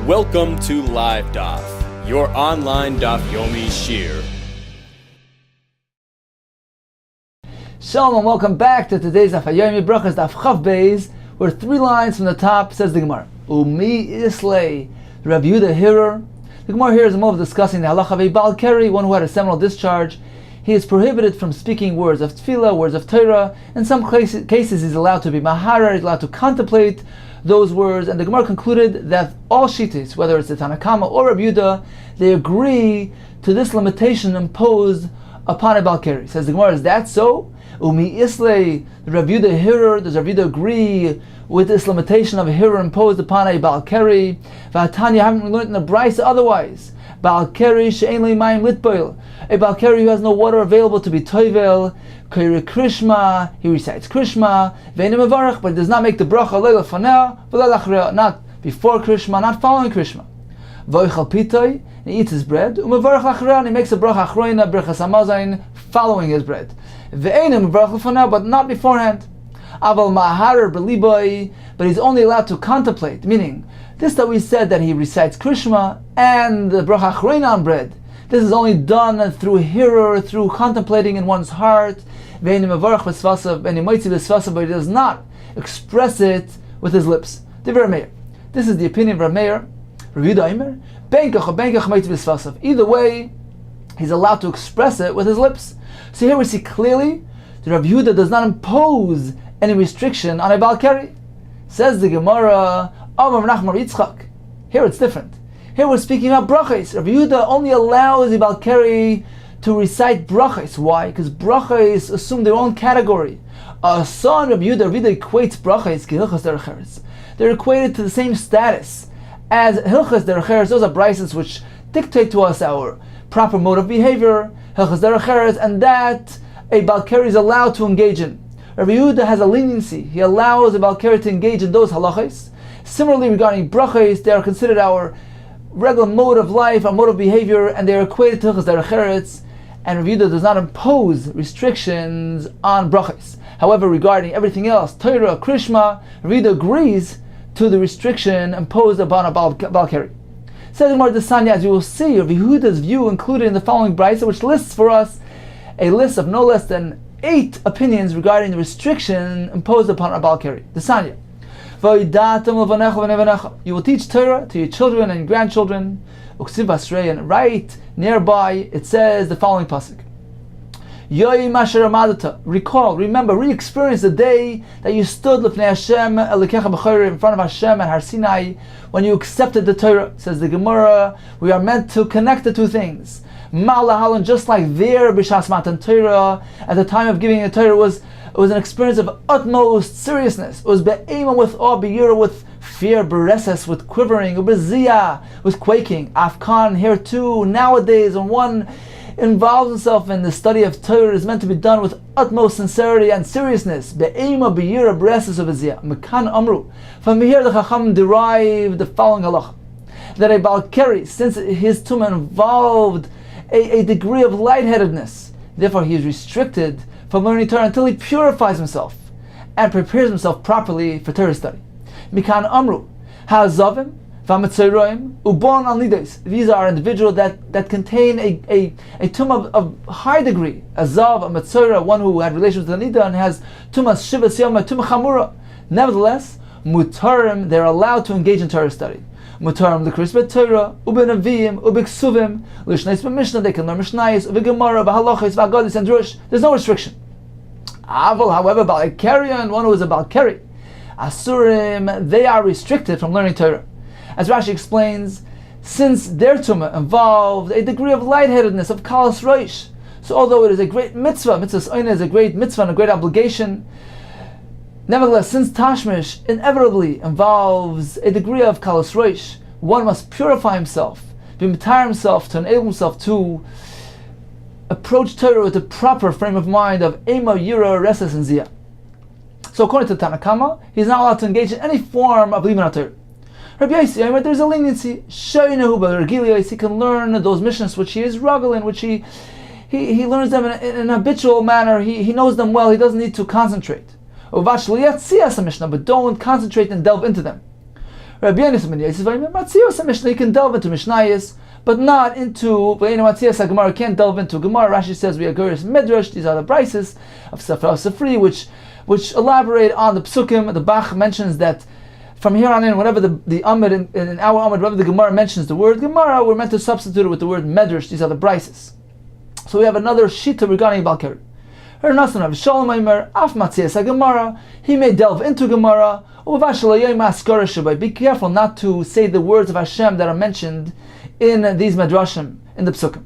Welcome to Live Daf, your online Daf Yomi shir. Shalom and welcome back to today's Daf Yomi Brachos Daf Chav Beis, where 3 lines from the top says the Gemara. Umi Islay, Rav Yehuda Hirer. The Gemara here is a move discussing the halacha of a Baal Keri, one who had a seminal discharge. He is prohibited from speaking words of tefillah, words of Torah. In some cases he's allowed to be maharer, he's allowed to contemplate those words, and the Gemara concluded that all shittis, whether it's the Tanakama or Rav Yehuda, they agree to this limitation imposed upon a Baal Keri. Says the Gemara, is that so? Umi Islay, the Rav Yehuda Hirer, does Rav Yehuda agree with this limitation of a Hirer imposed upon a Baal Keri? V'atanya, haven't we learned in the Brachos otherwise? Baal Keri she'ein lo mayim litboil, a Baal Keri who has no water available to be toivel. Kairi Krishma, he recites Krishma, ve'enim mevarach, but he does not make the bracha leila faneh, v'leila achreya, not before Krishma, not following Krishma. V'oichal pitoi, he eats his bread, u'mevarach lachreya, and he makes a bracha achroina, brachas hamazayin, following his bread. Ve'enim mevarach lefaneh, but not beforehand. Aval maharer b'liboi, but he's only allowed to contemplate, meaning, this that we said that he recites Krishma and the bracha achroina on bread, this is only done through hearer, through contemplating in one's heart, but he does not express it with his lips. This is the opinion of Rav Meir. Either way, he's allowed to express it with his lips. So here we see clearly that Rav Yehuda does not impose any restriction on a Baal Keri. Says the Gemara, here it's different. Here we're speaking about Brachos. Rav Yehuda only allows the Baal Keri to recite Brachos. Why? Because Brachos assume their own category. A son of Rav Yehuda equates Brachos to Hilchos Derech Eretz. They're equated to the same status as Hilchos Derech Eretz. Those are Brachos which dictate to us our proper mode of behavior, Hilchos Derech Eretz, and that a Baal Keri is allowed to engage in. Rav Yehuda has a leniency. He allows a Baal Keri to engage in those halachos. Similarly, regarding Brachos, they are considered our regular mode of life, our mode of behavior, and they are equated to Hilchos Derech Eretz, and Rav Yehuda does not impose restrictions on Brachos. However, regarding everything else, Torah, Krishma, Rav Yehuda agrees to the restriction imposed upon a Baal Keri. Says the Gemara Desanya, as you will see, Rav Yehuda's view included in the following brayso, which lists for us a list of no less than 8 opinions regarding the restriction imposed upon a Baal Keri. Desanya. You will teach Torah to your children and grandchildren. And right nearby it says the following pasuk: recall, remember, re-experience the day that you stood in front of Hashem at Har Sinai when you accepted the Torah. Says the Gemara, we are meant to connect the 2 things. Just like there, B'shas Matan Torah, at the time of giving the Torah, it was an experience of utmost seriousness. It was be'ema, with awe, be'yira, with fear, bereses, with quivering, be'ziyah, with quaking. Afkan, here too, nowadays, when one involves himself in the study of Torah, is meant to be done with utmost sincerity and seriousness. Be'ema, be'yira, bereses, be'ziyah. Mekan amru. From here the Chacham derived the following halacha, that a Baal Keri, since his tumah involved a degree of lightheadedness, therefore he is restricted from learning Torah until he purifies himself and prepares himself properly for Torah study. Mikan amru ha'azavim v'ametzoraim ubon al nidos. These are individuals that contain a tumah of high degree. Azav, a metzora, one who had relations with the nida and has tumah shivas yom, tumah chamura. Nevertheless, mutarim, they're allowed to engage in Torah study. Mutarim l'kris b'Torah, u'b'naviyim, u'b'ksuvim, l'shnais b'mishnah, they can learn mishnayos, u'b'gemara, b'halachos, v'agadis, and drush. There's no restriction. Aval, however, Baal Keri, and one who is a Baal Keri, asurim, they are restricted from learning Torah. As Rashi explains, since their tumah involved a degree of lightheadedness, of kalas roish, so although it is a great mitzvah, mitzvahs oina is a great mitzvah and a great obligation, nevertheless, since tashmish inevitably involves a degree of kalas roish, one must purify himself, be mitar himself, to enable himself to approach Torah with a proper frame of mind of ema, yira, reses, and ziyah. So according to Tanakama, he's not allowed to engage in any form of limud Torah. Rabbi Yossi, there's a leniency. He can learn those missions which he is ruggling, which he learns them in an habitual manner. He knows them well. He doesn't need to concentrate. But don't concentrate and delve into them. Rabbi Yonis ben Yosef, Matzios Mishnah, you can delve into Mishnayos, but not into Matzios Gemara. Can't delve into Gemara. Rashi says we are Geras Midrash. These are the Brachos of Sefer Sifri, which elaborate on the Psukim. The Bach mentions that from here on in, whenever the Amid in our Amid, whenever the Gemara mentions the word Gemara, we're meant to substitute it with the word Medrash. These are the Brachos. So we have another shita regarding Balkari. Her Nasan Rav Shalom Aimer, Af Matzias Gemara. He may delve into Gemara. Be careful not to say the words of Hashem that are mentioned in these Medrashim, in the Psukim.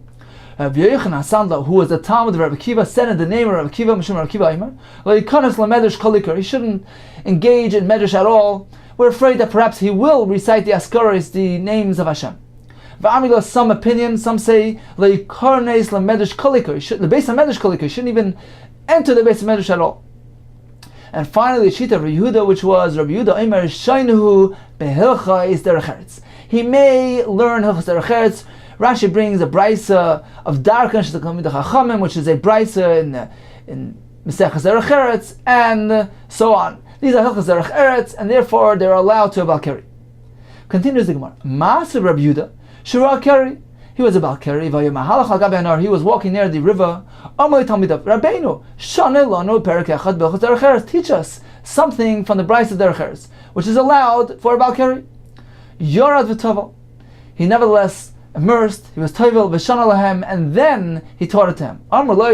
Rav Yochanan Sandla, who was the Talmud of Rabbi Akiva, said in the name of Rabbi Akiva, Mishum Rabbi Akiva Aimer, he shouldn't engage in Medrash at all. We're afraid that perhaps he will recite the Askaris, the names of Hashem. Some opinions, some say the base of Medrash Kolikar, he shouldn't even enter the base of Medrash at all. And finally, the Shita of Rabbi Yehuda, which was Rabbi Yehuda Omer Shainuhu Behilcha is Derech Eretz. He may learn Hilchas Derech Eretz. Rashi brings a brisa of Darkan Shetakamid Chachamim, which is a brisa in Mesechas Derech Eretz, and so on. These are Hilchas Derech Eretz, and therefore they are allowed to a Balkari. Continues the Gemara. Master Rabbi Yehuda Shura Keri. He was a Balkari. He was walking near the river. Rabbeinu, teach us something from the Brachos of Derech Eretz, which is allowed for a Balkari. Yorad v'tovel. He nevertheless immersed. He was tovel v'shana lahem, and then he taught it to him.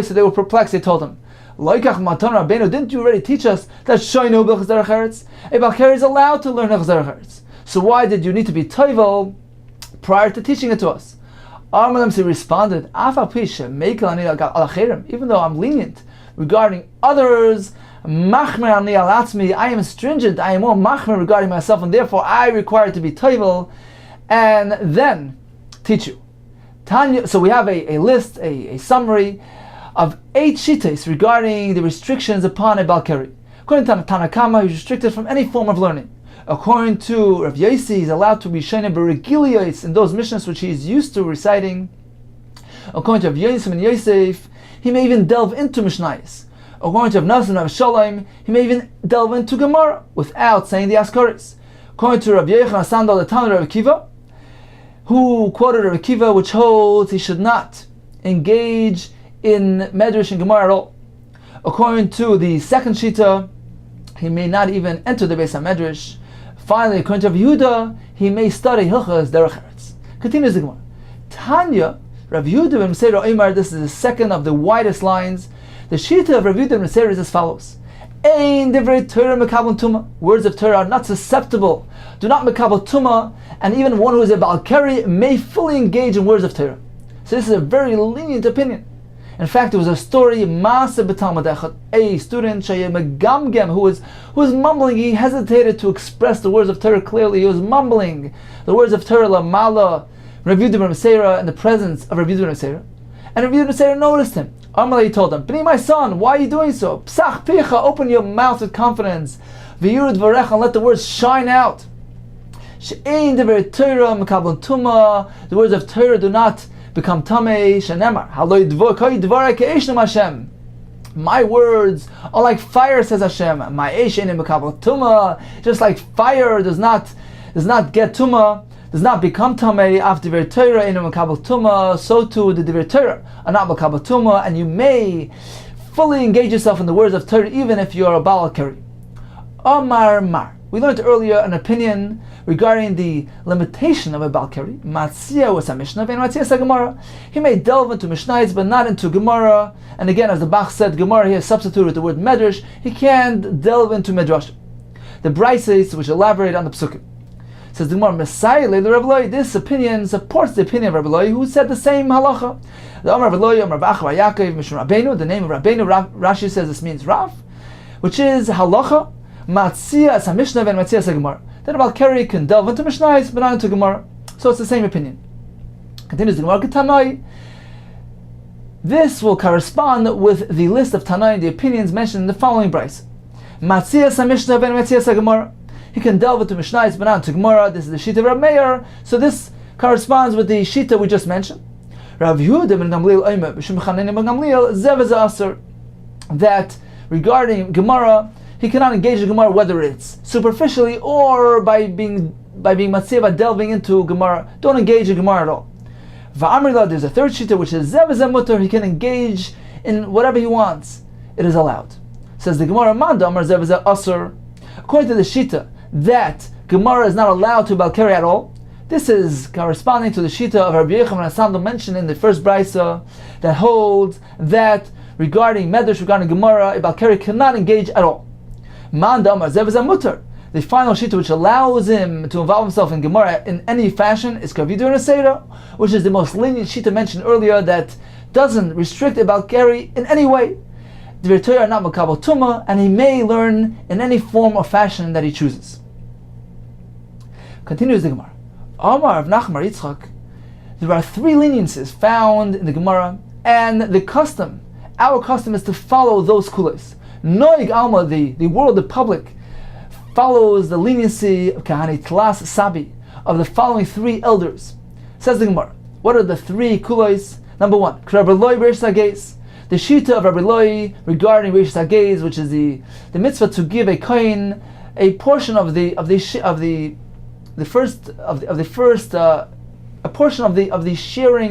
So they were perplexed. They told him, didn't you already teach us that Shoinu b'chas Derech Eretz? A Balkari is allowed to learn Hilchas Derech Eretz. So why did you need to be tovel prior to teaching it to us? He responded, even though I'm lenient regarding others, I am stringent, I am more machmer regarding myself, and therefore I require to be tovel and then teach you. So we have a list, a summary of 8 shittas regarding the restrictions upon a Balkari. According to Tanakama, he's restricted from any form of learning. According to Rav Yossi, he's allowed to be shayna beregiliyos in those missions which he is used to reciting. According to Rav Yossi and Yosef, he may even delve into Mishnayos. According to Rav Nasan and Rav Shalom, he may even delve into Gemara without saying the Askaris. According to Rav Yochanan Sandal, the Talmud of Rav Akiva, who quoted Rav Akiva, which holds he should not engage in Medrash and Gemara at all. According to the second Shita, he may not even enter the Beis HaMedrash. Finally, according to Rav Yehuda, he may study Hilchas Derech Eretz. Continues the Gemara. Tanya, Rav Yehuda ben Meseira Omer, this is the second of the widest lines. The Shita of Rav Yehuda ben Meseira is as follows. Ein divrei Torah mekabel tuma. Words of Torah are not susceptible. Do not mekabel tuma, and even one who is a Balkari may fully engage in words of Torah. So this is a very lenient opinion. In fact, there was a story, Maaseh b'Talmud Echad, a student, Megamgem, who was mumbling. He hesitated to express the words of Torah clearly. He was mumbling the words of Torah, Lamala, Rav Yehuda ben Meseira, in the presence of Rav Yehuda ben Meseira. And Rav Yehuda ben Meseira noticed him. Amalei told him, B'nai, my son, why are you doing so? Psach picha, open your mouth with confidence. V'yurud v'recha, and let the words shine out. She'ein divrei Torah mekabel tuma, the words of Torah do not become tamei. Shenemar haloi dvarai ke'eshnem Hashem. My words are like fire, says Hashem. My eish enim mekabel tuma. Just like fire does not get tuma, does not become tamei. After divrei Torah enim mekabel tuma, so too the divrei Torah are not mekabel tuma, and you may fully engage yourself in the words of Torah even if you are a Baal Keri. Omar Mar. We learned earlier an opinion regarding the limitation of a Balkari. Matzia was a Mishnah, and Matzia is a Gemara. He may delve into Mishnayos, but not into Gemara. And again, as the Bach said, Gemara here substituted with the word Medrash. He can't delve into Medrash. The Brachos, which elaborate on the Psukim. Says the Gemara, Messiah, Leila Rav, this opinion supports the opinion of Rav Eloi, who said the same halacha. The Amar Rav Eloi, Amar Rav Achra Yaakov, Mishum Rabbeinu, the name of Rabbeinu, Rashi says this means Rav, which is halacha. Matzia as a Mishnah and Matzia as a Gemara. Then a Balkari can delve into Mishnayos but not into Gemara. So it's the same opinion. Continues the Gemara Tanai. This will correspond with the list of Tanai, the opinions mentioned in the following brayso. Matzia as a Mishnah and Matzia as a Gemara. He can delve into Mishnayos but not into Gemara. This is the Shita of Rav Meir. So this corresponds with the Shita we just mentioned. Rav Yehuda ben Gamliel Omer b'Shem Chanani ben Gamliel Zev is Aser, that regarding Gemara, he cannot engage in Gemara whether it's superficially or by being by being matzir, by delving into Gemara. Don't engage in Gemara at all. Va'amrila, there's a third shita which is zev mutar. He can engage in whatever he wants. It is allowed. Says the Gemara, Manda Amar zev asur. According to the shita, that Gemara is not allowed to balkari at all. This is corresponding to the shita of Rabbi Yochanan Samdo mentioned in the first brisa that holds that regarding medrash, regarding Gemara, a balkari cannot engage at all. Manda Amar zev mutar. The final shita which allows him to involve himself in Gemara in any fashion is Kavidu and Seira, which is the most lenient shita mentioned earlier that doesn't restrict a balkari in any way. The Torah not makabel tuma, and he may learn in any form or fashion that he chooses. Continues the Gemara. Amar of Nachmar Yitzchak. There are three leniencies found in the Gemara, and the custom, our custom, is to follow those kulos. Noig Alma, the world, the public, follows the leniency of Kahani Tlas Sabi, of the following three elders. Says the Gemara, what are the three kulos? Number one, Rabbi Loi Reish Hagez. The shita of Rabbi Loi regarding Reish Hagez, which is the mitzvah to give a kohen a portion of the sharing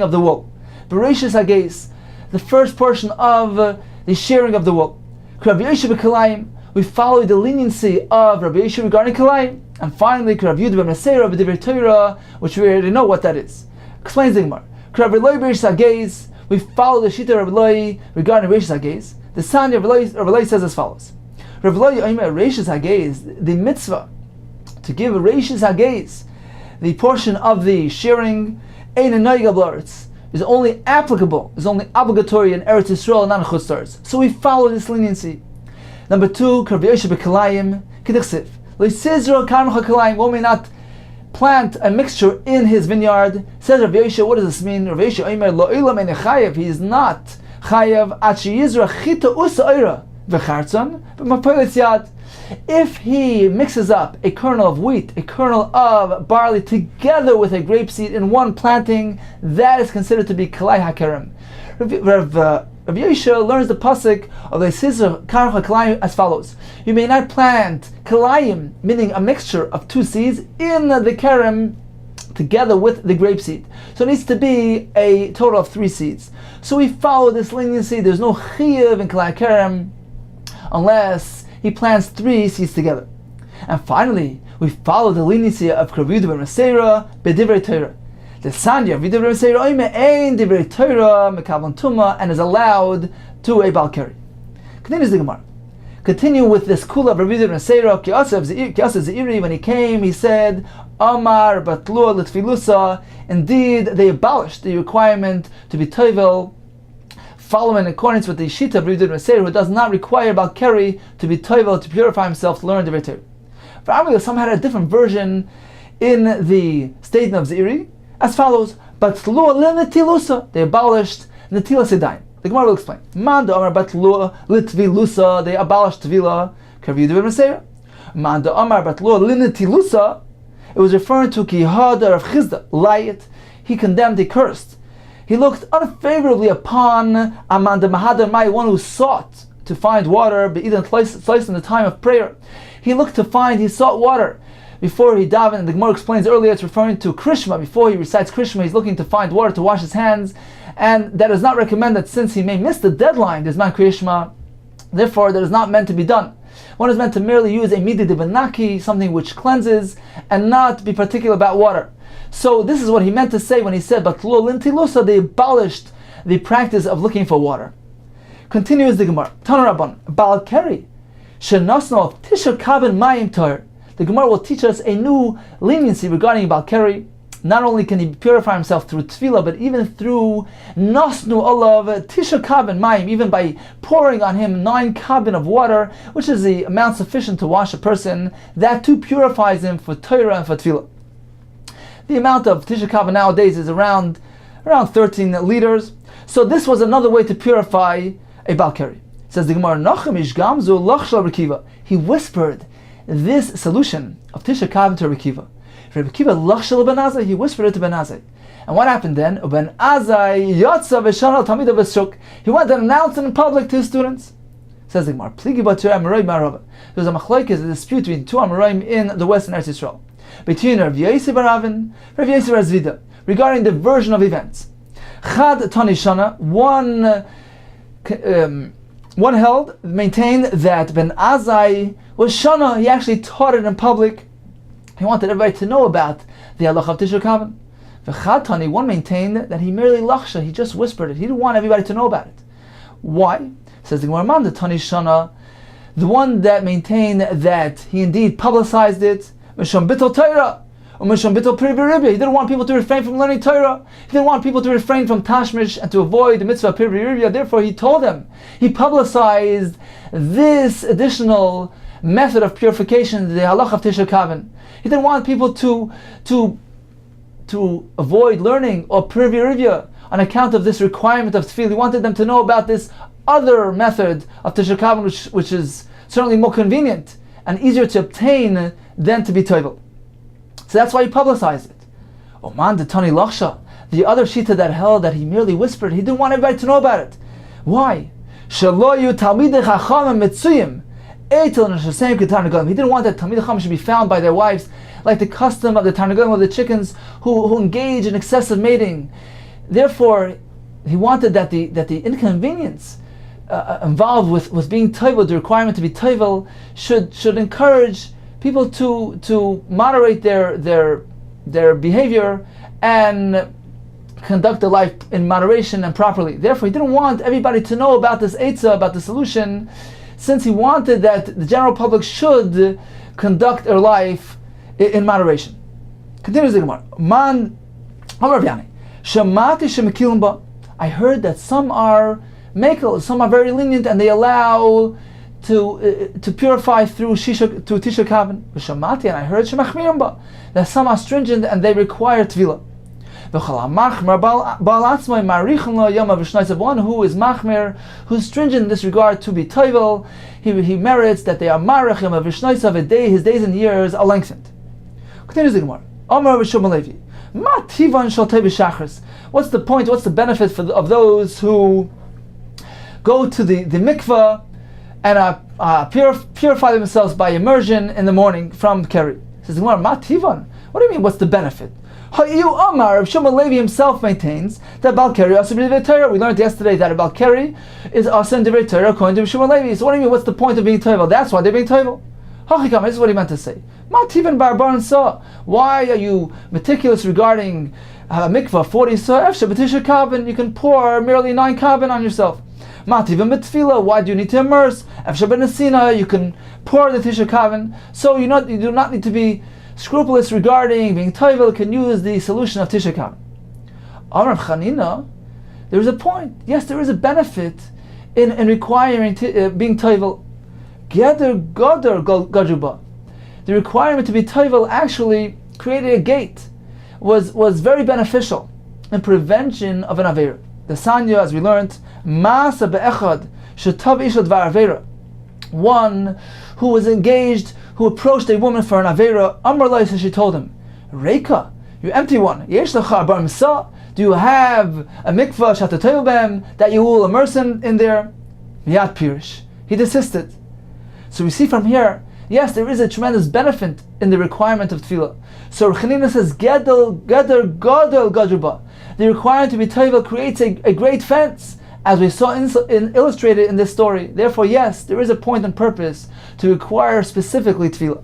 of the wool. Bereshis Hagez, the first portion of the sharing of the wool. Rabbi Yoshe b'Kalayim, we follow the leniency of Rabbi Yoshe regarding Kalayim. And finally, Rabbi Yehuda ben Meseira b'Divrei Torah, which we already know what that is. Explains the Gemara. Rabbi Loi Reish Hagez, we follow the shita of Rabbi Loi regarding Reish Hagez. The Sanya of Rabbi Loi says as follows. Rabbi Loi Omer Reish Hagez, the mitzvah to give Reish Hagez, the portion of the sharing, Ein Noigel B'Aretz, is only applicable, is only obligatory in Eretz Yisrael, not in Chutz La'aretz. So we follow this leniency. Number two, Rabbi Yoshe b'Kalayim, K'dichsiv. L'Sizro Karmcha Kalayim, one may not plant a mixture in his vineyard. Says Rabbi Yoshe, what does this mean? Rabbi Yoshe Omer Lo Ilam Ein Chayav, he is not Chayav Ad Sheyizra Chita Usa Oira V'Chartzon B'Mapoletz Yad. If he mixes up a kernel of wheat, a kernel of barley together with a grapeseed in one planting, that is considered to be Kalai HaKerem. Rabbi Yoshe learns the pasuk of the Sizr Karcha Kalayim as follows: you may not plant Kalayim, meaning a mixture of two seeds, in the Kerem together with the grapeseed. So it needs to be a total of 3 seeds. So we follow this leniency. There's no Chiyuv in Kalai Kerem unless he plants 3 seeds together. And finally, we follow the leniency of Kavidu ben Meseira b'Divrei Torah. The Sanya of Divrei Meseira Oime ein Divrei Torah mekabel tuma, and is allowed to a balkari. Continues the Gemara. Continue with this kula of Rabbi Meseira Kiasav Zeiri. When he came, he said, Amar batlua litfilusa. Indeed, they abolished the requirement to be tovel, following in accordance with the shita of Rabbi Meseira, who does not require balkari to be tovel, to purify himself, to learn Divrei Torah. For Amri, some had a different version in the statement of Zeiri, as follows: Batlua lenetilusa, they abolished netilas yadayim. The Gemara will explain. Manda Amar batlua litvilusa, they abolished tvila. Kavidu ben Meseira. Manda Amar batlua lenetilusa, it was referring to Kihada of Chizda, Layit. He condemned, he cursed. He looked unfavorably upon Amanda Mahadar Mai, one who sought to find water, but even twice in the time of prayer. He sought water before he davened, and the Gemara explains earlier it's referring to Krishma. Before he recites Krishma, he's looking to find water to wash his hands, and that is not recommended since he may miss the deadline, there's not Krishma, therefore that is not meant to be done. One is meant to merely use a midi de benaki, something which cleanses, and not be particular about water. So this is what he meant to say when he said, Batlo lintilusa, they abolished the practice of looking for water. Continues the Gemara. Tana Rabban, Balkari, Shenasno Tisha Kabin Mayim Tor. The Gemara will teach us a new leniency regarding Balkari. Not only can he purify himself through tefillah, but even through Nasnu Olav Tisha Kabin Mayim, even by pouring on him 9 kabin of water, which is the amount sufficient to wash a person, that too purifies him for Torah and for tefillah. The amount of Tisha Kabin nowadays is around 13 liters. So this was another way to purify a Balkari. Says the Gemara, Nachem ish gamzu lach shel Rekiva. He whispered this solution of Tisha Kabin to Rekiva. Rabbi Kiva lach shel Ben Azai, he whispered it to Ben Azai. And what happened then? Ben Azai yotza v'shana tamid v'shuk. He went and announced it in public to his students. Says the Gemara, Pligi b'Torah Amoraim Ma'arava. There was a machlokes, a dispute between 2 Amoraim in the western Eretz Yisrael. between Rav Yosef bar Avin, Rav Yosef bar Zvida, regarding the version of events. Chad Tani Shana, one held, maintained that Ben Azai was Shana. He actually taught it in public. He wanted everybody to know about the halacha of Tisha Kavan. V'chad Tani, one maintained that he merely lachsha, he just whispered it. He didn't want everybody to know about it. Why? Says the Gemara, the Tani Shana, the one that maintained that he indeed publicized it, Misham Bittul Torah, or Misham Bittul Pri B'Ribya. He didn't want people to refrain from learning Torah. He didn't want people to refrain from Tashmish and to avoid the mitzvah Pri B'Ribya. Therefore, he told them, he publicized this additional method of purification, the halach of Tisha Kavan. He didn't want people to avoid learning or Pri B'Ribya on account of this requirement of tefillah. He wanted them to know about this other method of Tisha Kavan, which is certainly more convenient and easier to obtain than to be toivel. So that's why he publicized it. Oman de Tani Lachsha, the other shita that held that he merely whispered, he didn't want everybody to know about it. Why? Shaloyu Talmidei Chacham Mitzuyim. He didn't want that Talmidei Chacham should be found by their wives, like the custom of the Tarnagolim, of the chickens who engage in excessive mating. Therefore, he wanted that the inconvenience involved with being toivel, the requirement to be toivel, should encourage people to moderate their behavior and conduct their life in moderation and properly. Therefore, he didn't want everybody to know about this eitzah, about the solution, since he wanted that the general public should conduct their life in moderation. Continues the Gemara. Man, I heard that some are mekel, some are very lenient, and they allow to purify through Tisha Kavan. And I heard that some are stringent and they require tefillah. One who is machmer, who's stringent in this regard to be toivel, he merits that they are marich yom v'shnaisav, his days and years are lengthened. Continues the Gemara. What's the point? What's the benefit of those who go to the mikveh and purify themselves by immersion in the morning from Keri? Says the Gemara, Ma Tivan. What do you mean? What's the benefit? Rav Shimon Levi himself maintains that Bal Keri also b'divrei Torah. We learned yesterday that a Bal Keri is also in divrei Torah according to Rav Shimon Levi. So what do you mean? What's the point of being toivel? That's why they're being toivel. This is what he meant to say. Ma Tivan barbar sa. Why are you meticulous regarding mikvah 40 sa? Efshe b'tisha kavan. You can pour merely 9 kavan on yourself. Mativim b'tefillah. Why do you need to immerse? Efshe b'nesina. You can pour the tisha kavan. So you do not need to be scrupulous regarding being toivel. Can use the solution of tisha kavan. Amar Chanina, there is a point. Yes, there is a benefit in requiring being toivel. Geder Godar Gajuba. The requirement to be toivel actually created a gate, was very beneficial in prevention of an avera. The Sanya, as we learned, Masa be'echad shetav isha dvar avera. One who was engaged, who approached a woman for an avera, Amar Lai, so she told him, Reika, you empty one. Yesh lecha bar misa. Do you have a mikvah shatatoil b'hem that you will immerse in there? Miyat pirish. He desisted. So we see from here, yes, there is a tremendous benefit in the requirement of tefillah. So Chanina says, Gadol Gajuba. The requirement to be toivel creates a great fence, as we saw illustrated in this story. Therefore, yes, there is a point and purpose to require specifically tefillah.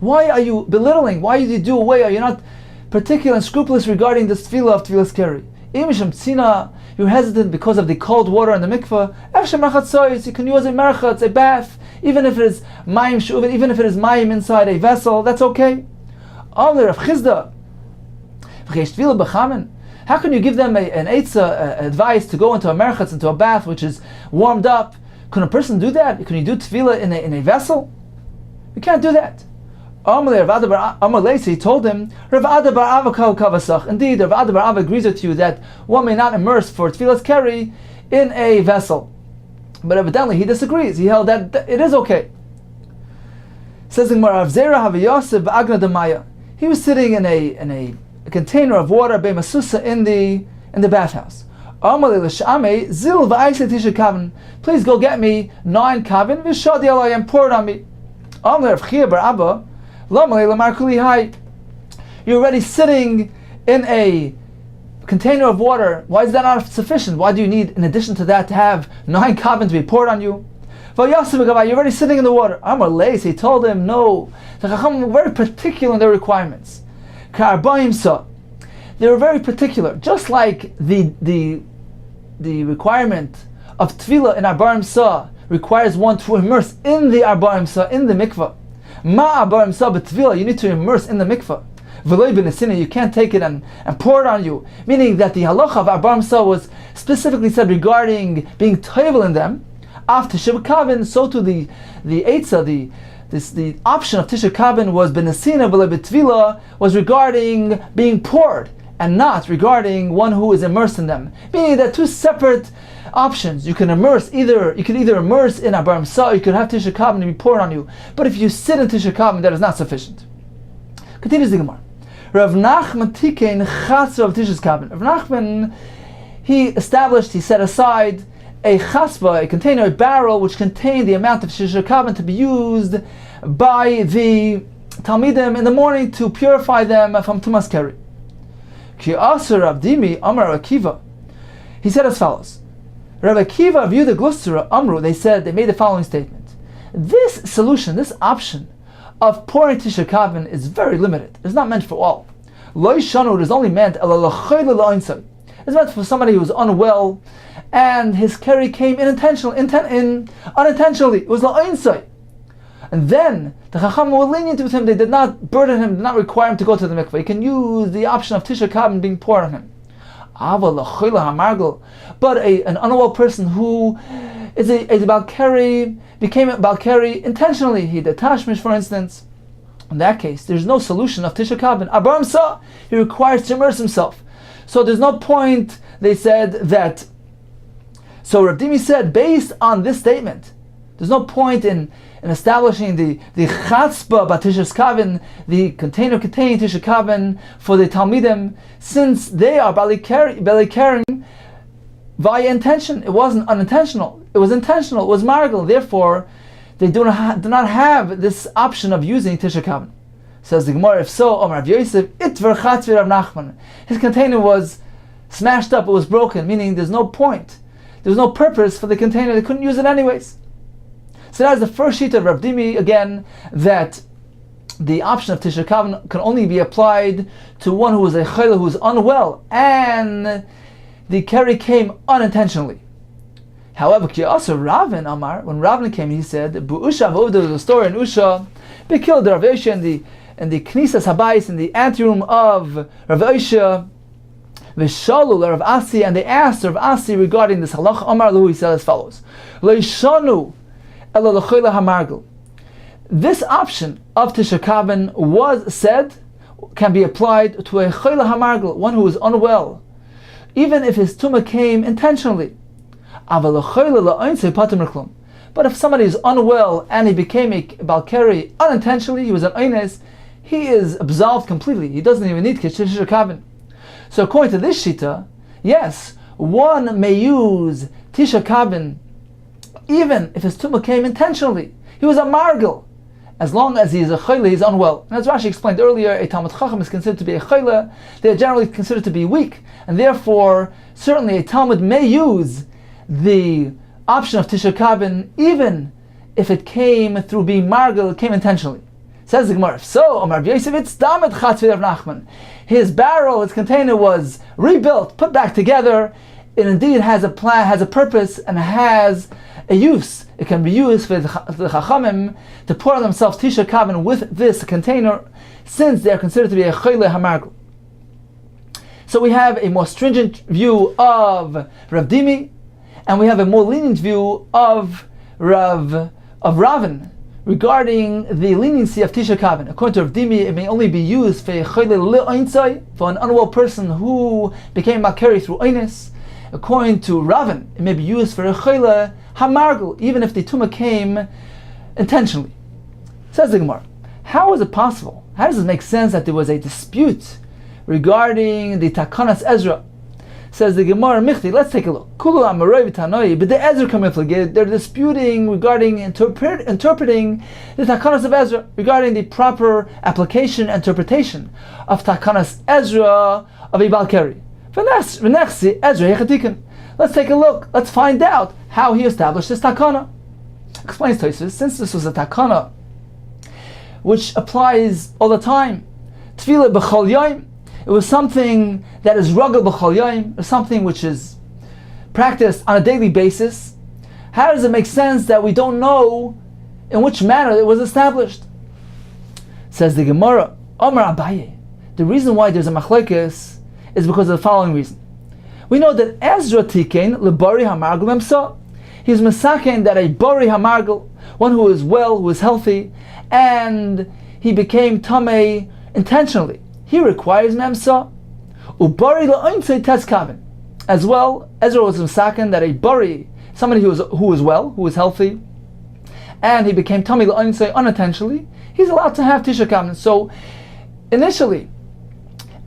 Why are you belittling? Why did you do away? Are you not particular and scrupulous regarding this tefillah of tefillah's keri? You're hesitant because of the cold water in the mikveh. You can use a merchatz, a bath, even if it is mayim shuv, even if it is mayim inside a vessel. That's okay. How can you give them an eitzah advice to go into a merchatz, into a bath which is warmed up? Can a person do that? Can you do tefillah in a vessel? You can't do that. He told him, Rav Ada bar Ava kavasach. Indeed, Rav Ada bar Ava agrees with you that one may not immerse for tefillah's keri in a vessel. But evidently he disagrees. He held that it is okay. Says in Rav Zera Haviyosef Agna Damaya. He was sitting in a container of water, b'masusa, in the bathhouse. Please go get me 9 kavin v'shadi alay and pour it on me. You're already sitting in a container of water. Why is that not sufficient? Why do you need, in addition to that, to have 9 kavin to be poured on you? You're already sitting in the water. Amar Leis, he told him, no. The Chacham were very particular in their requirements. They were very particular. Just like the requirement of tefillah in Arbaim Sa requires one to immerse in the Arbaim Sa, in the mikveh. Ma Arbaim Sa b'tefillah, you need to immerse in the mikveh. You can't take it and pour it on you. Meaning that the halacha of Arbaim Sa was specifically said regarding being toivel in them. After Tisha Kavin, so to the Eitzah, the option of Tisha Kavin was Benasina B'Tvila, was regarding being poured and not regarding one who is immersed in them. Meaning that two separate options. You could either immerse in Abarim Sa, you could have Tisha Kavin to be poured on you. But if you sit in Tisha Kavin, that is not sufficient. Continues the Gemara. Rav Nachman Tikein Chatzah of Tisha Kavin. Rav Nachman, he set aside a chasva, a container, a barrel, which contained the amount of Tisha Kavin to be used by the Talmidim in the morning to purify them from Tumas Keri. Ki Asur Rav Dimi Amar Akiva. He said as follows. Rav Akiva viewed the Glustra Amru, they made the following statement. This solution, this option of pouring Tisha Kavin is very limited. It's not meant for all. Lo Shanu, it is only meant it's meant for somebody who is unwell and his keri came unintentionally. It was la'oinsai. And then the Chacham were lenient with him. They did not burden him, did not require him to go to the mikveh. He can use the option of Tisha Kavin being poured on him. But an unwell person who is a Balkari, became a Balkari intentionally. He did Tashmish, for instance. In that case, there's no solution of Tisha Kavin. Abarim Sa, he requires to immerse himself. So there's no point, they said, that. So Rav Dimi said, based on this statement, there's no point in establishing the chatzba b'Tisha Kavin, the container containing Tisha Kavin for the Talmidim, since they are balikarim via intention. It wasn't unintentional. It was intentional. It was margal. Therefore, they do not have this option of using Tisha Kavin. Says the Gemara, if so, Omar Rav Yosef, itver chatzvi Rav Nachman. His container was smashed up, it was broken, meaning there's no point. There was no purpose for the container, they couldn't use it anyways. So that is the first sheet of Rav Dimi, again, that the option of Tisha Kavin can only be applied to one who is a chayla, who is unwell, and the keri came unintentionally. However, Ki also Ravin Amar, when Ravin came, he said, Bu'usha V'uvda, there was a story in Usha, they killed Rav Yosha in the Knisas Habayis, in the anteroom of Rav Yosha, V'shalu Rav Asi, and they asked Rav Asi regarding this halach. Amar Lahu, he said as follows: Leishanu ela l'choila hamargel. This option of Tisha Kavin was said can be applied to a choila hamargel, one who is unwell, even if his tumah came intentionally. Aval l'choila la'oinse patim reklum. But if somebody is unwell and he became a balkari unintentionally, he was an oines, he is absolved completely. He doesn't even need Tisha Kavin. So according to this shita, yes, one may use Tisha Kavin even if his tumah came intentionally. He was a margel, as long as he is a chayla, he's unwell. And as Rashi explained earlier, a Talmud Chacham is considered to be a chayla. They are generally considered to be weak, and therefore, certainly a Talmud may use the option of Tisha Kavin even if it came through being margel, it came intentionally. Says the Gemara, so Omar Yosef, it's damet chatzvi Rav Nachman. His barrel, its container was rebuilt, put back together. It indeed has a plan, has a purpose, and has a use. It can be used for the Chachamim to pour on themselves Tisha Kavin with this container, since they are considered to be a Choyle Hamargel. So we have a more stringent view of Rav Dimi, and we have a more lenient view of Ravin regarding the leniency of Tisha Kavin. According to Rav Dimi, it may only be used for a Choyle Le'ointzai, for an unwell person who became Makari through Oines. According to Ravin, it may be used for a Choyle Hamargel, even if the tumah came intentionally. Says the Gemara, how is it possible? How does it make sense that there was a dispute regarding the Takanas Ezra? Says the Gemara Michti, let's take a look. Kulu Amaroi V'Tanoi, but the Ezra Kamiflig, they're disputing regarding interpreting the Takanas of Ezra, regarding the proper application and interpretation of Takanas Ezra of Ibal Keri. V'nechsi Ezra Hechatikin. Let's take a look. Let's find out how he established this Takana. Explains Tosfos, since this was a Takana which applies all the time, Tefillah B'chol Yom, it was something that is ragel b'chol yom, or something which is practiced on a daily basis. How does it make sense that we don't know in which manner it was established? Says the Gemara, Omar Abaye. The reason why there's a machlekes is because of the following reason. We know that Ezra Tikein lebari hamargel memsa. He's masaken that a bari hamargel, one who is well, who is healthy, and he became tamei intentionally. He requires memsa. Ubari la'ointzei tezkaven. As well, Ezra was masaken that a bari, somebody who is well, who is healthy, and he became tamei la'ointzei unintentionally, he's allowed to have tisha kaven. So, initially,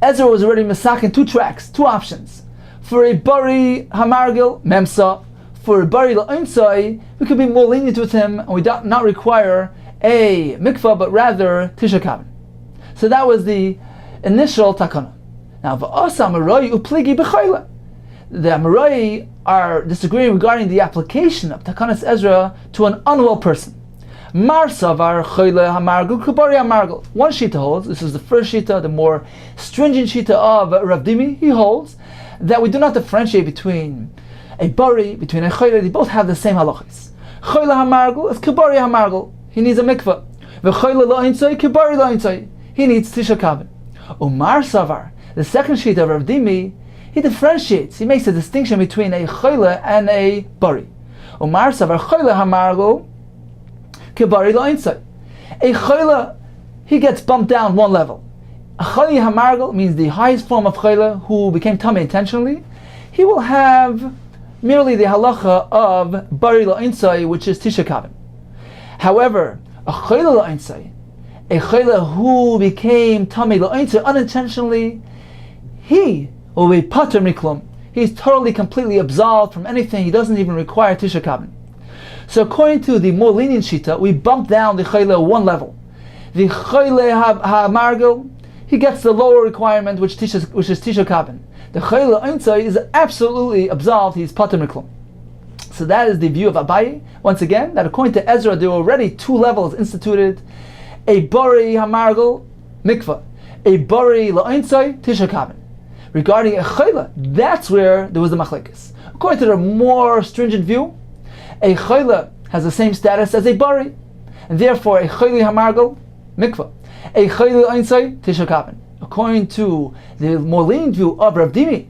Ezra was already masaken two tracks, two options. For a bari hamargel, memsa. For a bari la'ointzei, we could be more lenient with him, and we do not require a mikvah, but rather tisha kaven. So that was the initial takana. Now, v'asa amaroi upligi b'chayla. The amaroi are disagreeing regarding the application of takanas Ezra to an unwell person. Mar savar chayla hamargul kubari hamargul. One shita holds, this is the first shita, the more stringent shita of Rav Dimi, he holds that we do not differentiate between a bari, between a chayla, they both have the same halachas. Chayla hamargul is kubari hamargul, he needs a mikvah. V'chayla la'intzai, kubari la'intzai, he needs tisha kaven. Umar Savar, the second sheet of Rav Dimi, he differentiates, he makes a distinction between a chayla and a bari. Umar Savar chayla hamargul kebari la'intzai. A chayla, he gets bumped down one level. A chayla hamargul means the highest form of chayla who became tamei intentionally. He will have merely the halacha of bari la'intzai, which is tisha kaven. However, a chayla la'intzai, a chayla who became tamei la'intzai unintentionally, he will be pater miklum. He's totally, completely absolved from anything. He doesn't even require tisha kaven. So according to the more lenient shita, we bump down the chayla one level. The chayla hamargel, he gets the lower requirement, which is tisha kaven. The chayla la'intzai is absolutely absolved. He's pater miklum. So that is the view of Abaye. Once again, that according to Ezra, there were already two levels instituted. A bari hamargel, mikvah. A bari la'intzai, tisha kaven. Regarding a chayla, that's where there was the machlekes. According to the more stringent view, a chayla has the same status as a bari, and therefore a chayla hamargel, mikvah. A chayla la'intzai, tisha kaven. According to the more lenient view of Rav Dimi,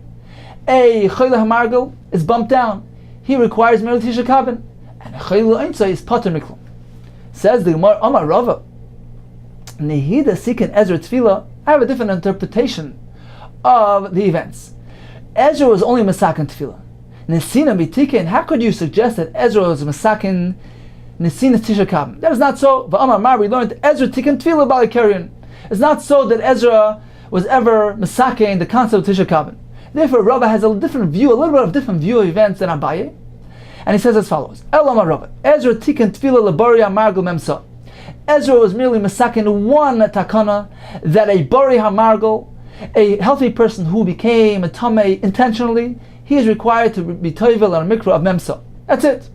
a chayla hamargel is bumped down. He requires merely tisha kaven, and a chayla la'intzai is pater miklum. Says the Gemara, Amar Rava, Nehida Sikin Ezra Tefillah, I have a different interpretation of the events. Ezra was only Masakin Tefillah. Nesina Bitikin, how could you suggest that Ezra was Masakin Nesina Tisha Kaven? That is not so. V'amar Mar, we learned Ezra Tikin Tefillah Balikarian. It's not so that Ezra was ever Masakin the concept of Tisha Kaven. Therefore, Rava has a different view, a little bit of different view of events than Abaye. And he says as follows: Elamar Rava, Ezra Tikin Tefillah Labaria Margul Memsa. Ezra was merely masakin one takana, that a bari hamargel, a healthy person who became a tamei intentionally, he is required to be toivel on a mikra of memsa. That's it.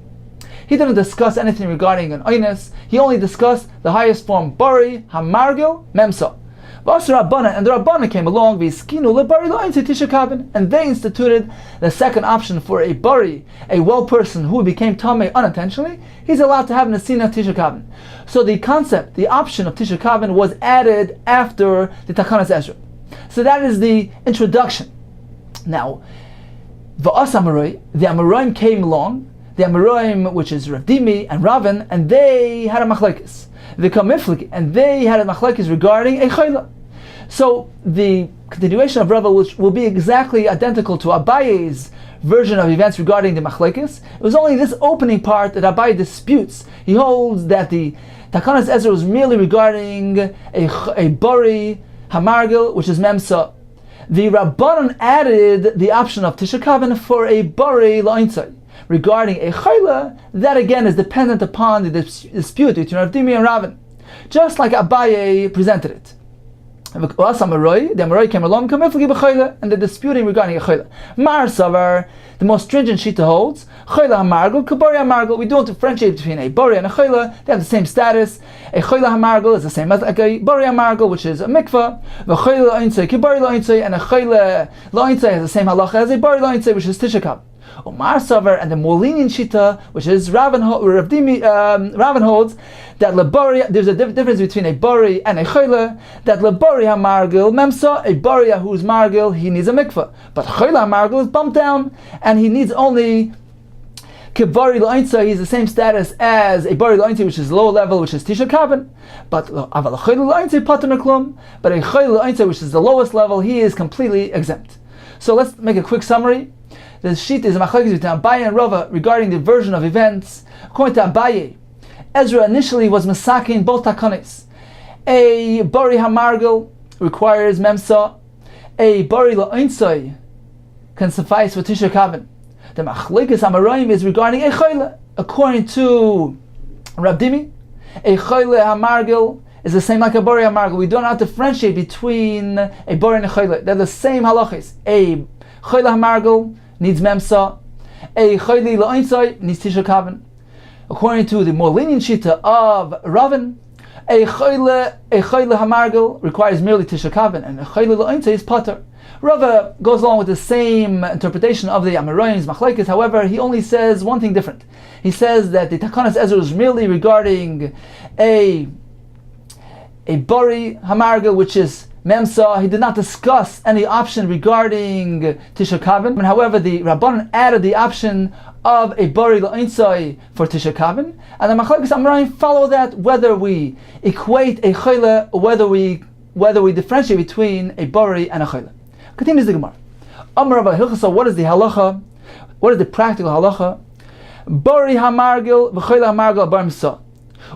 He didn't discuss anything regarding an oines. He only discussed the highest form, bari hamargel memsa. And the Rabbana came along, and they instituted the second option for a bari, a well person who became tamei unintentionally. He's allowed to have nesina tisha kaven. So the concept, the option of tisha kaven was added after the Takanas Ezra. So that is the introduction. Now, the Amoraim came along, the Amoraim, which is Rav Dimi and Ravin, and they had a machlekes. The Kamiflik, and they had a machlekes regarding a chayla. So the continuation of Rava will be exactly identical to Abaye's version of events regarding the machlekes. It was only this opening part that Abaye disputes. He holds that the Takanas Ezra was merely regarding a bari hamargel, which is memsa. The Rabbanon added the option of Tisha Kavan for a Bari La'intzai. Regarding a Chayla, that again is dependent upon the dispute between Rav Dimi and Ravin. Just like Abaye presented it. The Amaroi came along, and they're disputing regarding a Chayla. Mar Savar, the most stringent Shita holds, Chayla HaMargul, Kabari HaMargul. We don't differentiate between a Bari and a Chayla. They have the same status. A Chayla HaMargul is the same as like a Bari HaMargul, which is a mikvah. The Chayla La'intzai, Kabari La'intzai, and a Chayla La'intzai has the same halacha as a Bari La'intzai, which is Tisha Kab. Omar Savar, and the more lenient Shita, which is Ravin holds, that Labari, there's a difference between a Bari and a Chayla, that Labari HaMargil Memsa, a Bari who's Margil, he needs a mikvah. But Chayla HaMargil is bumped down, and he needs only Kibari La'intzai, he's the same status as a Bari La'intzai, which is low level, which is Tisha Kavan. But Aval Chayla La'intzai Pater Meklum, but a Chayla La'intzai, which is the lowest level, he is completely exempt. So let's make a quick summary. The sheet is a machlokes between Abaye and Rava regarding the version of events. According to Abaye, Ezra initially was masaking both takonis. A Bari HaMargil requires Memsa. A Bari La'intzai can suffice for Tisha Kavan. The machlokes Amoraim is regarding a Chayla. According to Rav Dimi, a Chayla HaMargil is the same like a Bari HaMargil. We do not differentiate between a Bari and a Chayla. They're the same halachis. A Chayla HaMargil needs Memsa. A Chayli La'intzai needs Tisha Kavan. According to the more lenient Shita of Ravin, a Chayla HaMargil requires merely Tisha Kavan, and a Chayli La'intzai is Pater. Rava goes along with the same interpretation of the Amoraim's machlokes. However, he only says one thing different. He says that the Takanas Ezra is merely regarding a Bari HaMargil, which is Memsa. He did not discuss any option regarding Tisha Kavan. However, the Rabbanon added the option of a Bari La'intzai for Tisha Kavan, and the machlokes Amoraim follow that, whether we equate a Chayla or whether we differentiate between a Bari and a Chayla. Continues the Gemara. Amar Rabba Hilchasa, what is the halacha? What is the practical halacha? Bari HaMargil v'Chayla HaMargil Bar Memsa.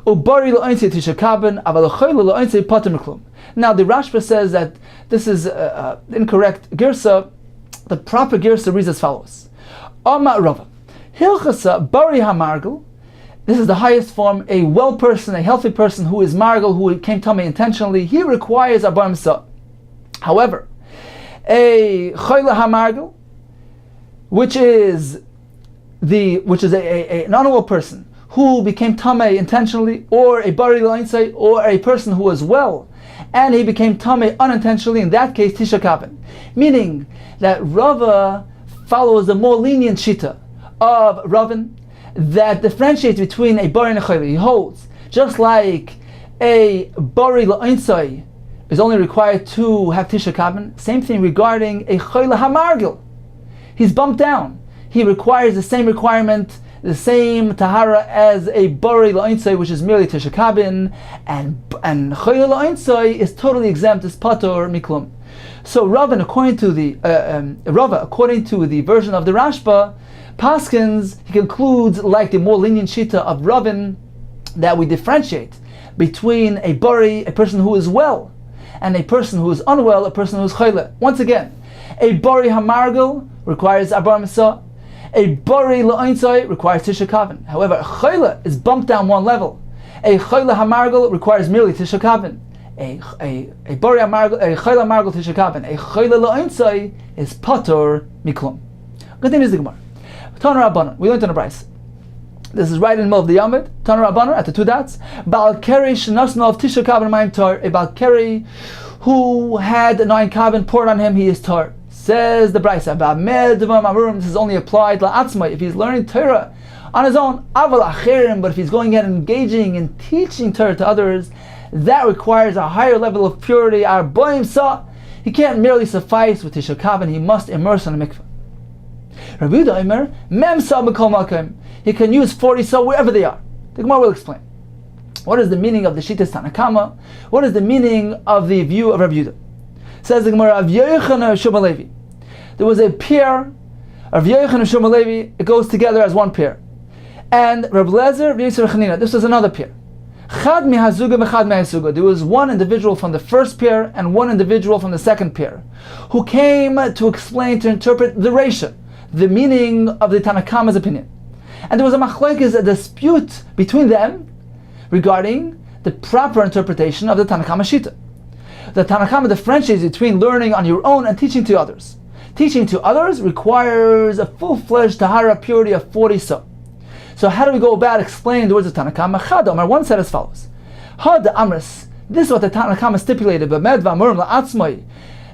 Ubari La'intzai Tisha Kavan, aval Chayla La'intzai Pater Meklum. Now the Rashba says that this is incorrect girsa. The proper girsa reads as follows: Amar Rava Hilchasa Bari HaMargil. This is the highest form. A well person, a healthy person who is margil, who came tummy intentionally, he requires a bar mitzvah. However, a Chayla HaMargil, which is an unwell person who became tamei intentionally, or a Bari La'intzai, or a person who was well and he became tamei unintentionally, in that case Tisha Kavan. Meaning that Rava follows the more lenient shita of Ravin that differentiates between a Bari and a Chayla. He holds, just like a Bari La'intzai is only required to have Tisha Kavan, same thing regarding a Chayla HaMargil. He's bumped down. He requires the same requirement, the same tahara as a Bari La'intzai, which is merely Tisha Kavan, and Chayla La'intzai is totally exempt as Pator Miklum. So Ravin, according to the version of the Rashba, Paskins, he concludes like the more lenient shita of Ravin, that we differentiate between a Bari, a person who is well, and a person who is unwell, a person who is Chayla. Once again, a Bari HaMargil requires Abar Misa. A Bari La'intzai requires Tisha Kavan. However, a Chayla is bumped down one level. A Chayla HaMargil requires merely Tisha Kavan. A Bari HaMargil, a Chayla HaMargil Tisha Kavan. A Chayla La'intzai is Pator Miklum. Continues the Gemara. Tana Rabbanon, we learned on a Bryce. This is right in the middle of the Yamid. Tana Rabbanon at the two dots. Baal Keri Shnasno of Tisha Kavan Mayim Tar. A Baal Keri who had a 9 Kavan poured on him, he is Tar. Says the Brisa, this is only applied la'atzmai if he's learning Torah on his own. Aval acherim, but if he's going out and engaging in teaching Torah to others, that requires a higher level of purity. Arboim sa, he can't merely suffice with Tisha Kavan, he must immerse in a mikveh. Rabbi Yehuda Omer, mem sa b'kol makom, he can use 40 sa wherever they are. The Gemara will explain. What is the meaning of the Shittas Tanakama? What is the meaning of the view of Rabbi Yehuda? Says the Gemara, of Yochanan of Shumalevi. There was a pair of Yochanan of Shumalevi. It goes together as one pair. And Reb Lezer of Yisur Chanina. This was another pair. Chad mihazuga v'chad mihazuga. There was one individual from the first pair and one individual from the second pair, who came to explain, to interpret the Reisha, the meaning of the Tanakama's opinion. And there was a machlokes, a dispute between them regarding the proper interpretation of the Tanakama Shita. The Tanakama differentiates between learning on your own and teaching to others. Teaching to others requires a full-fledged tahara purity of 40 sa. So how do we go about explaining the words of Tanakama? Chad Amar, one said as follows. Had Amris, this is what the Tanakama stipulated,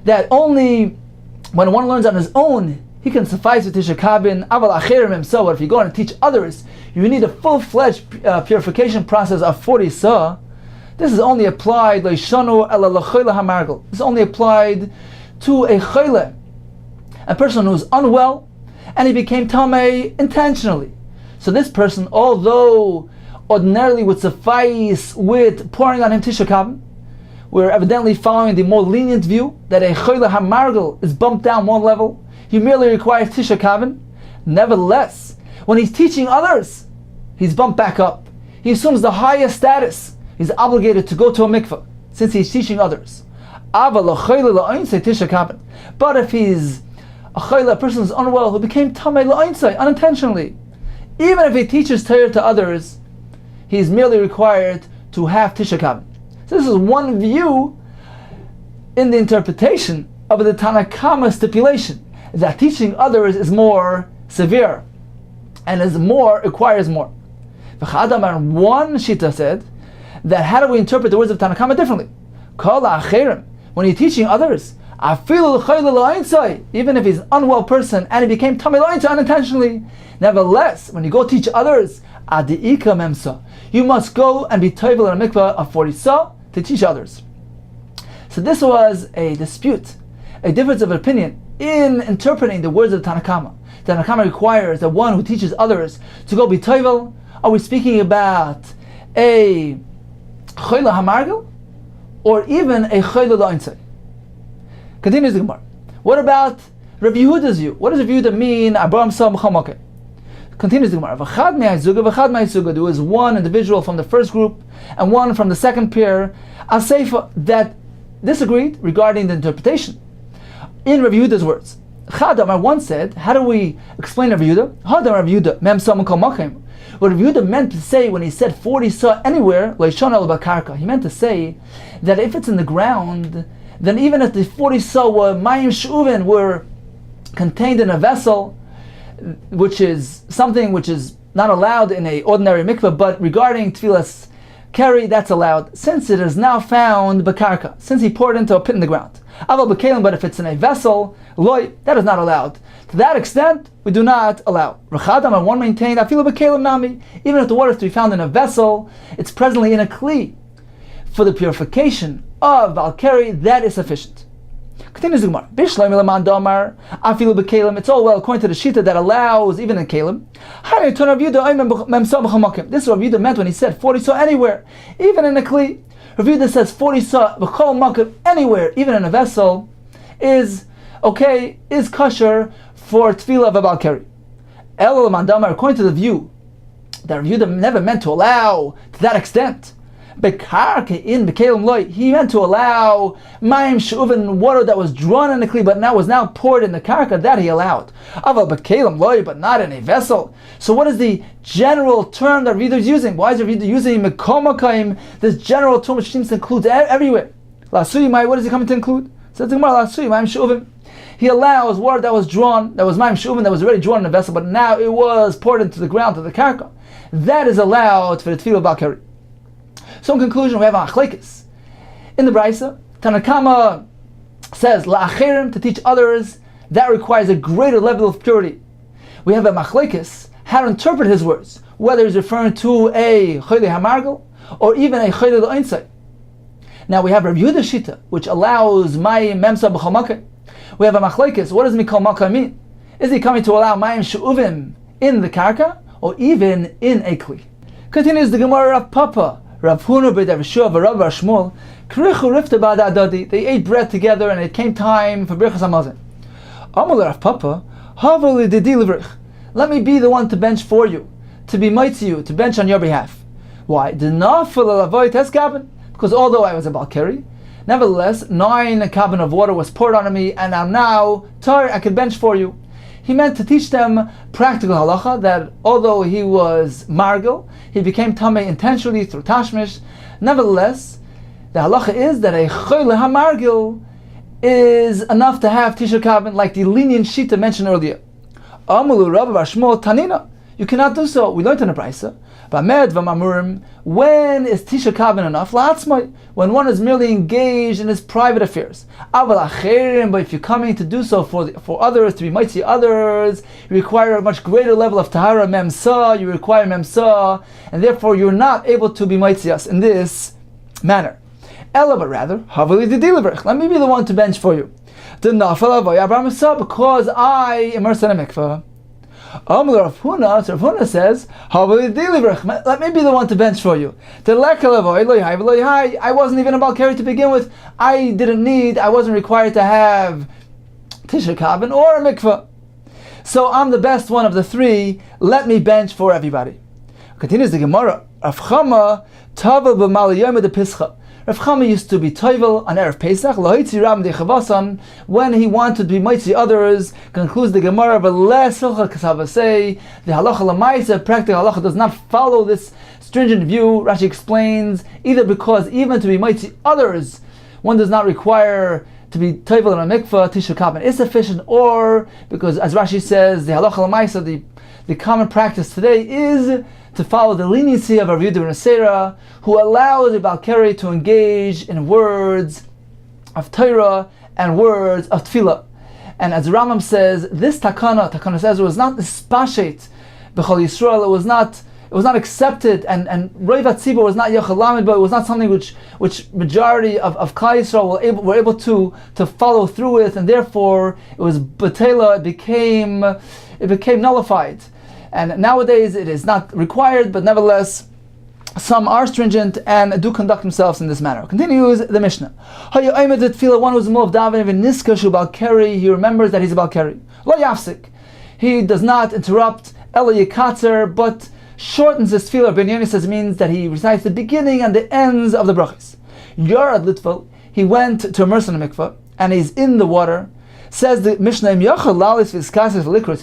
that only when one learns on his own, he can suffice with Tisha Kabin, Aval Acherim himself, but if you go and teach others, you need a full-fledged purification process of 40 sa. This is only applied, This is only applied to a choyle, a person who's unwell, and he became tamei intentionally. So this person, although ordinarily would suffice with pouring on him Tisha Kabin, we're evidently following the more lenient view that a choyle hamargel is bumped down one level. He merely requires Tisha Kabin. Nevertheless, when he's teaching others, he's bumped back up. He assumes the highest status. He's obligated to go to a mikveh since he's teaching others. But if he's a choyle, a person who's unwell, who became tamei la'oinsai unintentionally, even if he teaches Torah to others, he's merely required to have Tisha Kabin. So this is one view in the interpretation of the Tanakama stipulation, that teaching others is more severe and requires more. One Shita said that how do we interpret the words of Tanakama differently? When you're teaching others, even if he's an unwell person and he became tamei la'oinsai unintentionally, nevertheless, when you go teach others, you must go and be tovel in a mikveh of 40 sa to teach others. So this was a dispute, a difference of opinion in interpreting the words of the Tanakama. The Tanakama requires that one who teaches others to go be tovel. Are we speaking about a choyle hamargel or even a choyle la'oinsai? Continues the Gemara. What about Rav Yehuda's view? What does Rav Yehuda mean? Continues the Gemara. There was one individual from the first group and one from the second pair, Aseifa, that disagreed regarding the interpretation. In Rav Yehuda's words, Chadamar once said, how do we explain Rav Yehuda? What Rav Yehuda meant to say when he said 40 sa anywhere, he meant to say that if it's in the ground, then even if the 40 sa were mayim sh'uvin, were contained in a vessel, which is something which is not allowed in an ordinary mikveh, but regarding tefillas keri, that's allowed, since it is now found bakarka, since he poured into a pit in the ground. Aval b'kelim, but if it's in a vessel, loy, that is not allowed. To that extent, we do not allow. Rechadam, and one maintained, afilu b'kelim nami, even if the water is to be found in a vessel, it's presently in a kli. For the purification of Valkari, that is sufficient. Continues the Gemara. It's all well according to the Shita that allows even in Kalim. This is what Rav Yehuda meant when he said 40 saw anywhere, even in a Kli. Rav Yehuda says 40 saw anywhere, even in a vessel, is okay, is kosher for tefillah of a Valkari. According to the view that Rav Yehuda never meant to allow to that extent. He meant to allow mayim she'uven, water that was drawn in the kli but now was poured in the karka, that he allowed. But not in a vessel. So what is the general term that Rav Yehuda is using? Why is Rav Yehuda using mekomakayim, this general term which seems to include everywhere? What is he coming to include? Says the Gemara, mayim she'uven. He allows water that was drawn, that was mayim she'uven, that was already drawn in a vessel, but now it was poured into the ground, to the karka. That is allowed for the tefillah Valkari. So in conclusion, we have a machlekes. In the Brisa, Tanakama says, la'acherim, to teach others, that requires a greater level of purity. We have a machlekes, how to interpret his words, whether he's referring to a choyle hamargel, or even a choyle la'oinsai. Now we have Rav Yehuda Shita, which allows mayim memsa b'chol makah. We have a machlekes, what does mikol makah mean? Is he coming to allow mayim she'uvim in the karka, or even in a kli? Continues the Gemara of Papa, Rav Huna b'Rav Yeshua v'Rav Shmuel, krichu rifta ba'ad adadi. They ate bread together, and it came time for Brachos Hamazon. Amar Rav Papa, havali didi livrich. Let me be the one to bench for you, to be mighty to you, to bench on your behalf. Why? Because although I was a Balkari, nevertheless, 9 kabin of water was poured on me, and I'm now tar, I can bench for you. He meant to teach them practical halacha, that although he was margil, he became tamei intentionally through tashmish. Nevertheless, the halacha is that a choyle hamargil is enough to have tisha kabin, like the lenient shita mentioned earlier. Amulu Rabbi Bashmol Tanina. You cannot do so. We learned in the Brisa. When is tisha kabin enough? When one is merely engaged in his private affairs. But if you're coming to do so for others, to be mighty others, you require a much greater level of tahara memsa. You require memsa, and therefore you're not able to be mighty us in this manner. Ella, but rather, let me be the one to bench for you. Because I immerse in a mikveh. Rav Huna says, let me be the one to bench for you. I wasn't even a Balkari to begin with. I wasn't required to have Tisha Kabin or a mikveh. So I'm the best one of the 3. Let me bench for everybody. Continues the Gemara. Rav Chama Tavel b'mal yom de Pischa. Rav Chama used to be toivel on Erev Pesach, when he wanted to be mighty others. Concludes the Gemara, the halacha l'maisa, practical halacha, does not follow this stringent view. Rashi explains, either because even to be mighty others, one does not require to be toivel in a mikveh, tisha kabin is sufficient, or because, as Rashi says, the halacha l'maisa, the common practice today is to follow the leniency of Rav Yehuda ben Asera, who allows a Balkari to engage in words of Torah and words of Tefillah. And as the Rambam says, this takana says, it was not spashet b'chol Yisrael. It was not accepted, and Rov HaTzibur was not Yachalamed, but it was not something which majority of Klal Yisrael were able to follow through with, and therefore it was batela. It became nullified. And nowadays it is not required, but nevertheless, some are stringent and do conduct themselves in this manner. Continues the Mishnah. One who is in the middle of davening, he remembers that he's a Balkari. Lo yafsik. He does not interrupt, ela yikatzer, but shortens his tefillah. Ben Yoni says means that he recites the beginning and the ends of the brachos. Yarad litval, he went to immerse in a mikveh, and he's in the water. Says the Mishnah, if he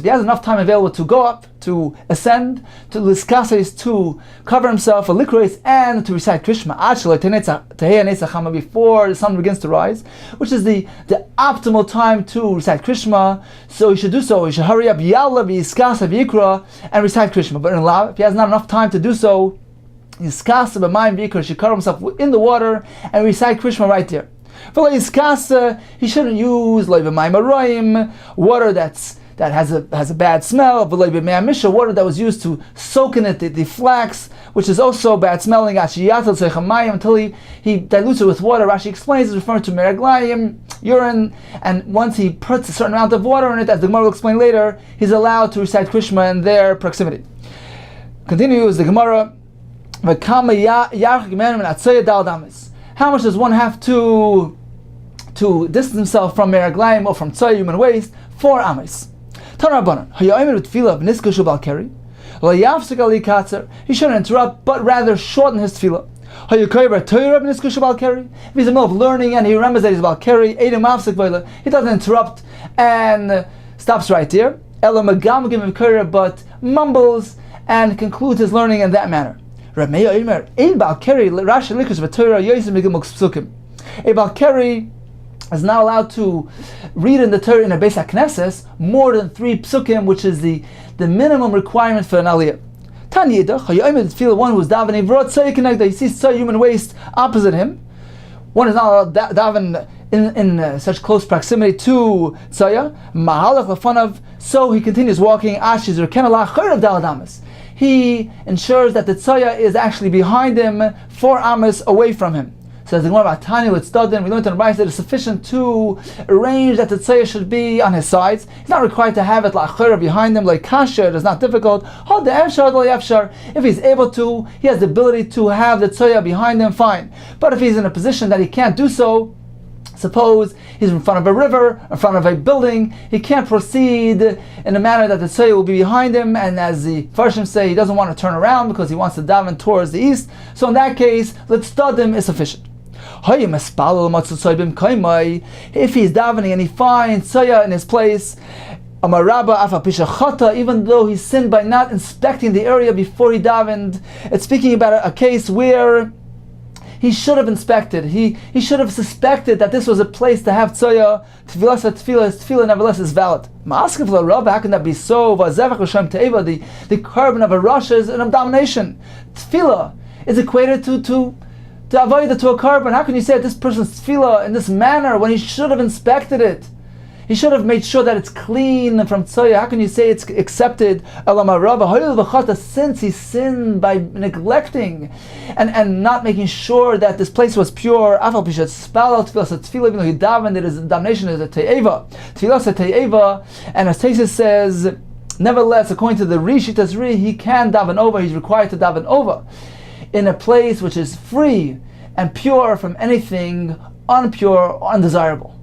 has enough time available to go up, to ascend, to liskases, to cover himself, a likros, and to recite Krishma, before the sun begins to rise, which is the optimal time to recite Krishma. So he should do so. He should hurry up, yalla v'yiskasa v'yikra, and recite Krishma. But if he has not enough time to do so, yiskasa b'mayim v'yikra, he should cover himself in the water and recite Krishma right there. He shouldn't use water that has a bad smell, water that was used to soak in it the flax, which is also bad smelling, until he dilutes it with water. Rashi explains it's referring to meraglayim, urine, and once he puts a certain amount of water in it, as the Gemara will explain later, he's allowed to recite Krishma in their proximity. Continues the Gemara. How much does one have to distance himself from meraglayim or from tzay, human waste? 4 ames. He shouldn't interrupt, but rather shorten his tefillah. If he's in the middle of learning and he remembers that he's Balkari, he doesn't interrupt and stops right there, but mumbles and concludes his learning in that manner. A Balkari is not allowed to read in the Torah in a Beis HaKnesses more than 3 psukim, which is the minimum requirement for an aliyah. One who is davening, he sees human waste opposite him. One is not allowed to daven in such close proximity to tzaya. So he continues walking. He ensures that the tzaya is actually behind him, 4 amas away from him. Says the Gemara, we learned in the Brachos that it's sufficient to arrange that the tzaya should be on his sides. He's not required to have it behind him, like kasher. It is not difficult. If he's able to, he has the ability to have the tzaya behind him, fine. But if he's in a position that he can't do so, Suppose he's in front of a river, in front of a building, he can't proceed in a manner that the tzoya will be behind him, and as the Farshim say, he doesn't want to turn around because he wants to daven towards the east. So in that case, litzadim is sufficient. If he's davening and he finds tzoya in his place, even though he sinned by not inspecting the area before he davened, it's speaking about a case where he should have inspected. He should have suspected that this was a place to have tzoya. Tefillah nevertheless is valid. How can that be so? The carbon of a Rosh is an abomination. Tefillah is equated to avoid to a carbon. How can you say that this person's tefillah in this manner when he should have inspected it? He should have made sure that it's clean from tzoya. How can you say it's accepted? Since he sinned by neglecting and not making sure that this place was pure, even though he davened, his damnation is a te'eva. Tefillah is a te'eva, and as Tesis says, nevertheless, according to the Rishitas Ri, he can daven over, he's required to daven over in a place which is free and pure from anything unpure or undesirable.